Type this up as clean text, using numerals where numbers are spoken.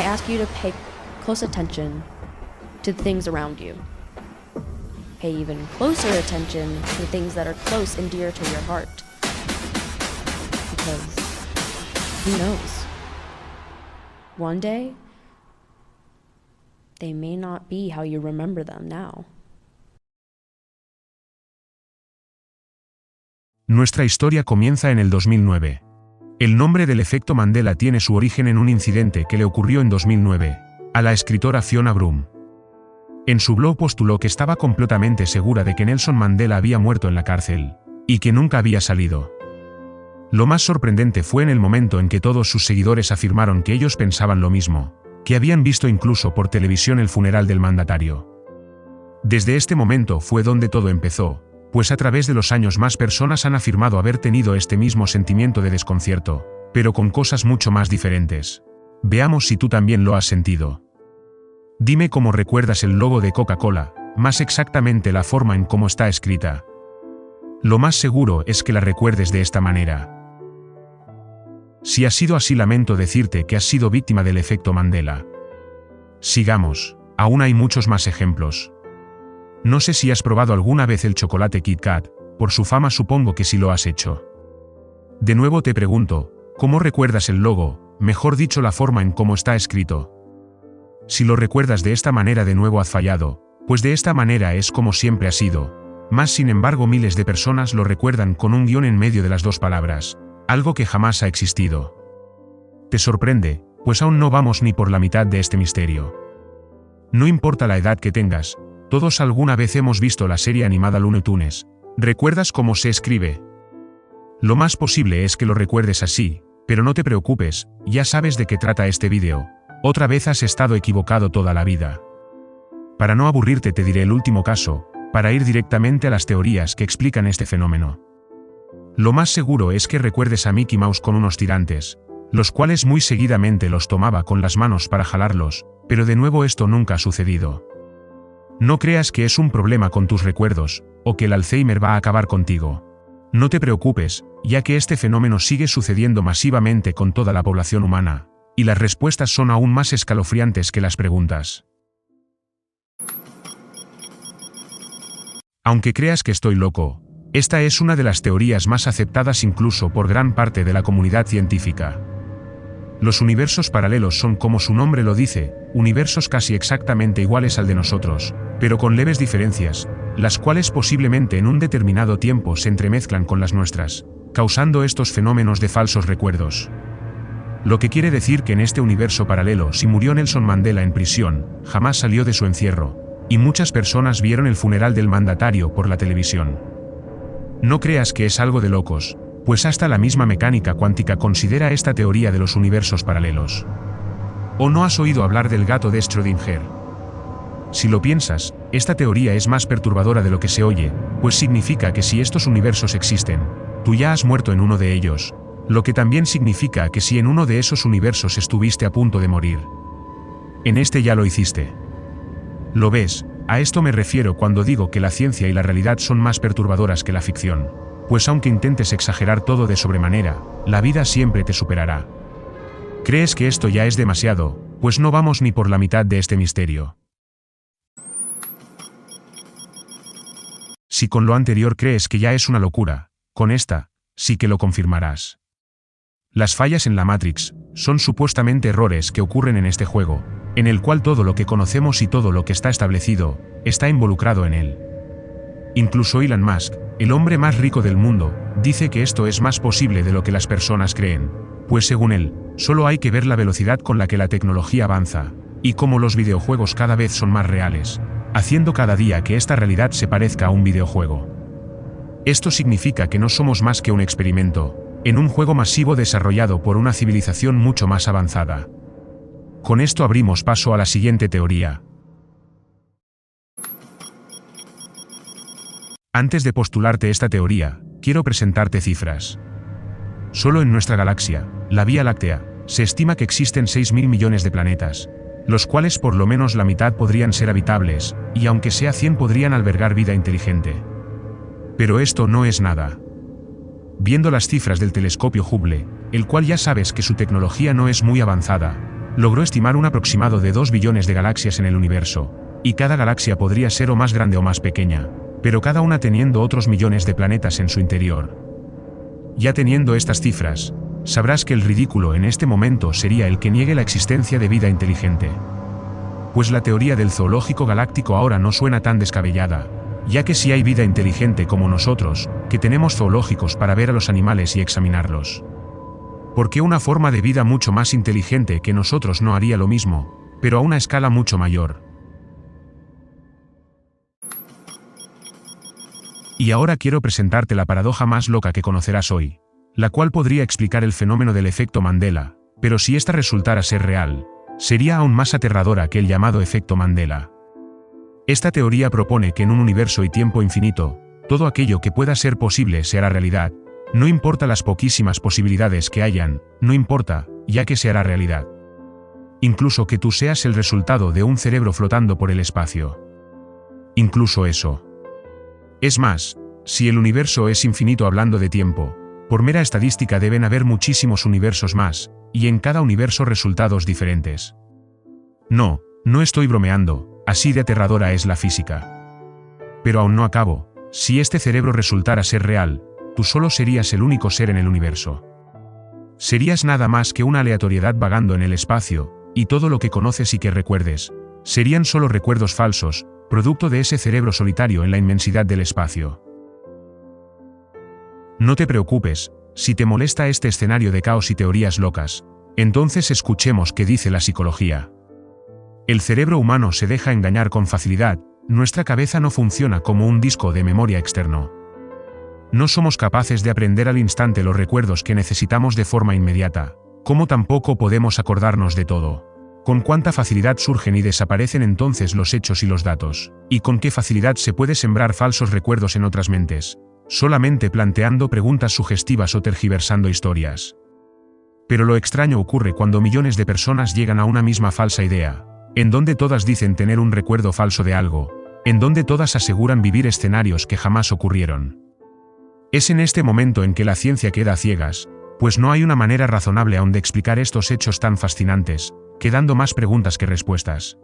ask you to pay close attention to the things around you. Pay even closer attention to the things that are close and dear to your heart. Because who knows? One day, they may not be how you remember them now. Nuestra historia comienza en el 2009. El nombre del efecto Mandela tiene su origen en un incidente que le ocurrió en 2009 a la escritora Fiona Broome. En su blog postuló que estaba completamente segura de que Nelson Mandela había muerto en la cárcel y que nunca había salido. Lo más sorprendente fue en el momento en que todos sus seguidores afirmaron que ellos pensaban lo mismo, que habían visto incluso por televisión el funeral del mandatario. Desde este momento fue donde todo empezó, pues a través de los años más personas han afirmado haber tenido este mismo sentimiento de desconcierto, pero con cosas mucho más diferentes. Veamos si tú también lo has sentido. Dime cómo recuerdas el logo de Coca-Cola, más exactamente la forma en cómo está escrita. Lo más seguro es que la recuerdes de esta manera. Si ha sido así, lamento decirte que has sido víctima del efecto Mandela. Sigamos, aún hay muchos más ejemplos. No sé si has probado alguna vez el chocolate Kit Kat, por su fama supongo que sí lo has hecho. De nuevo te pregunto, ¿cómo recuerdas el logo, mejor dicho la forma en cómo está escrito? Si lo recuerdas de esta manera de nuevo has fallado, pues de esta manera es como siempre ha sido. Más sin embargo miles de personas lo recuerdan con un guión en medio de las dos palabras, algo que jamás ha existido. ¿Te sorprende? Pues aún no vamos ni por la mitad de este misterio. No importa la edad que tengas, todos alguna vez hemos visto la serie animada Looney Tunes. ¿Recuerdas cómo se escribe? Lo más posible es que lo recuerdes así, pero no te preocupes, ya sabes de qué trata este vídeo. Otra vez has estado equivocado toda la vida. Para no aburrirte te diré el último caso, para ir directamente a las teorías que explican este fenómeno. Lo más seguro es que recuerdes a Mickey Mouse con unos tirantes, los cuales muy seguidamente los tomaba con las manos para jalarlos, pero de nuevo esto nunca ha sucedido. No creas que es un problema con tus recuerdos, o que el Alzheimer va a acabar contigo. No te preocupes, ya que este fenómeno sigue sucediendo masivamente con toda la población humana, y las respuestas son aún más escalofriantes que las preguntas. Aunque creas que estoy loco, esta es una de las teorías más aceptadas incluso por gran parte de la comunidad científica. Los universos paralelos son, como su nombre lo dice, universos casi exactamente iguales al de nosotros, pero con leves diferencias, las cuales posiblemente en un determinado tiempo se entremezclan con las nuestras, causando estos fenómenos de falsos recuerdos. Lo que quiere decir que en este universo paralelo, si murió Nelson Mandela en prisión, jamás salió de su encierro, y muchas personas vieron el funeral del mandatario por la televisión. No creas que es algo de locos, pues hasta la misma mecánica cuántica considera esta teoría de los universos paralelos. ¿O no has oído hablar del gato de Schrödinger? Si lo piensas, esta teoría es más perturbadora de lo que se oye, pues significa que si estos universos existen, tú ya has muerto en uno de ellos, lo que también significa que si en uno de esos universos estuviste a punto de morir, en este ya lo hiciste. ¿Lo ves? A esto me refiero cuando digo que la ciencia y la realidad son más perturbadoras que la ficción, pues aunque intentes exagerar todo de sobremanera, la vida siempre te superará. ¿Crees que esto ya es demasiado? Pues no vamos ni por la mitad de este misterio. Si con lo anterior crees que ya es una locura, con esta, sí que lo confirmarás. Las fallas en la Matrix son supuestamente errores que ocurren en este juego, en el cual todo lo que conocemos y todo lo que está establecido, está involucrado en él. Incluso Elon Musk, el hombre más rico del mundo, dice que esto es más posible de lo que las personas creen, pues según él, solo hay que ver la velocidad con la que la tecnología avanza, y cómo los videojuegos cada vez son más reales, haciendo cada día que esta realidad se parezca a un videojuego. Esto significa que no somos más que un experimento, en un juego masivo desarrollado por una civilización mucho más avanzada. Con esto abrimos paso a la siguiente teoría. Antes de postularte esta teoría, quiero presentarte cifras. Solo en nuestra galaxia, la Vía Láctea, se estima que existen 6.000 millones de planetas, los cuales por lo menos la mitad podrían ser habitables, y aunque sea 100 podrían albergar vida inteligente. Pero esto no es nada. Viendo las cifras del telescopio Hubble, el cual ya sabes que su tecnología no es muy avanzada, logró estimar un aproximado de 2 billones de galaxias en el universo, y cada galaxia podría ser o más grande o más pequeña, pero cada una teniendo otros millones de planetas en su interior. Ya teniendo estas cifras, sabrás que el ridículo en este momento sería el que niegue la existencia de vida inteligente. Pues la teoría del zoológico galáctico ahora no suena tan descabellada, ya que si hay vida inteligente como nosotros, que tenemos zoológicos para ver a los animales y examinarlos. ¿Por qué una forma de vida mucho más inteligente que nosotros no haría lo mismo, pero a una escala mucho mayor? Y ahora quiero presentarte la paradoja más loca que conocerás hoy, la cual podría explicar el fenómeno del efecto Mandela, pero si esta resultara ser real, sería aún más aterradora que el llamado efecto Mandela. Esta teoría propone que en un universo y tiempo infinito, todo aquello que pueda ser posible se hará realidad, no importa las poquísimas posibilidades que hayan, no importa, ya que se hará realidad. Incluso que tú seas el resultado de un cerebro flotando por el espacio. Incluso eso. Es más, si el universo es infinito hablando de tiempo, por mera estadística deben haber muchísimos universos más, y en cada universo resultados diferentes. No, no estoy bromeando, así de aterradora es la física. Pero aún no acabo, si este cerebro resultara ser real, tú solo serías el único ser en el universo. Serías nada más que una aleatoriedad vagando en el espacio, y todo lo que conoces y que recuerdes, serían solo recuerdos falsos, producto de ese cerebro solitario en la inmensidad del espacio. No te preocupes, si te molesta este escenario de caos y teorías locas, entonces escuchemos qué dice la psicología. El cerebro humano se deja engañar con facilidad, nuestra cabeza no funciona como un disco de memoria externo. No somos capaces de aprender al instante los recuerdos que necesitamos de forma inmediata, como tampoco podemos acordarnos de todo. Con cuánta facilidad surgen y desaparecen entonces los hechos y los datos, y con qué facilidad se puede sembrar falsos recuerdos en otras mentes, solamente planteando preguntas sugestivas o tergiversando historias. Pero lo extraño ocurre cuando millones de personas llegan a una misma falsa idea, en donde todas dicen tener un recuerdo falso de algo, en donde todas aseguran vivir escenarios que jamás ocurrieron. Es en este momento en que la ciencia queda a ciegas, pues no hay una manera razonable aún de explicar estos hechos tan fascinantes, quedando más preguntas que respuestas.